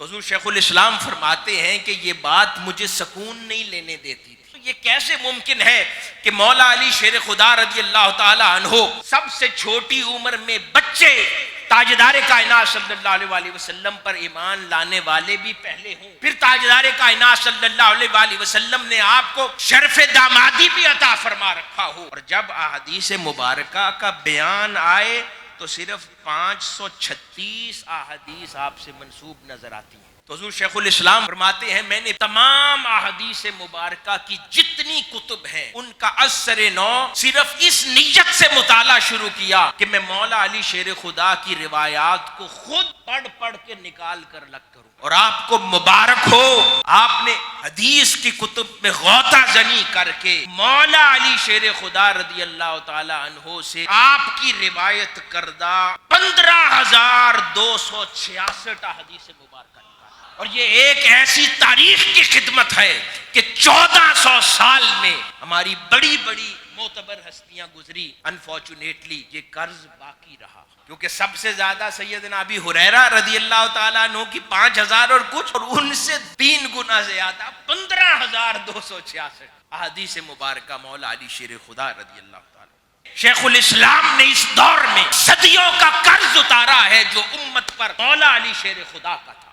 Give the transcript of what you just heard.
حضور شیخ الاسلام فرماتے ہیں کہ یہ بات مجھے سکون نہیں لینے دیتی تھی، یہ کیسے ممکن ہے کہ مولا علی شیر خدا رضی اللہ تعالی عنہ سب سے چھوٹی عمر میں بچے تاجدار کائنات صلی اللہ علیہ وسلم پر ایمان لانے والے بھی پہلے ہوں، پھر تاجدار کائنات صلی اللہ علیہ وسلم نے آپ کو شرف دامادی بھی عطا فرما رکھا ہو، اور جب احادیث مبارکہ کا بیان آئے تو صرف 536 احادیث آپ سے منسوب نظر آتی ہیں۔ تو حضور شیخ الاسلام فرماتے ہیں میں نے تمام احادیث مبارکہ کی جتنی کتب ہیں ان کا اثر نو صرف اس نیت سے مطالعہ شروع کیا کہ میں مولا علی شیر خدا کی روایات کو خود پڑھ کے نکال کر لگ کروں، اور آپ کو مبارک ہو، آپ نے حدیث کی کتب میں غوطہ زنی کر کے مولا علی شیر خدا رضی اللہ تعالی عنہ سے آپ کی روایت کردہ 15,266 احادیث مبارکہ، اور یہ ایک ایسی تاریخ کی خدمت ہے کہ 1400 سال میں ہماری بڑی بڑی معتبر ہستیاں گزری، انفارچونیٹلی یہ قرض باقی رہا، کیونکہ سب سے زیادہ سیدنا ابی ہریرہ رضی اللہ تعالیٰ عنہ کی 5,000 اور کچھ، اور ان سے 3 گنا زیادہ 15,266 احادیث مبارکہ مولا علی شیر خدا رضی اللہ تعالیٰ۔ شیخ الاسلام نے اس دور میں صدیوں کا قرض اتارا ہے جو امت پر مولا علی شیر خدا کا تھا۔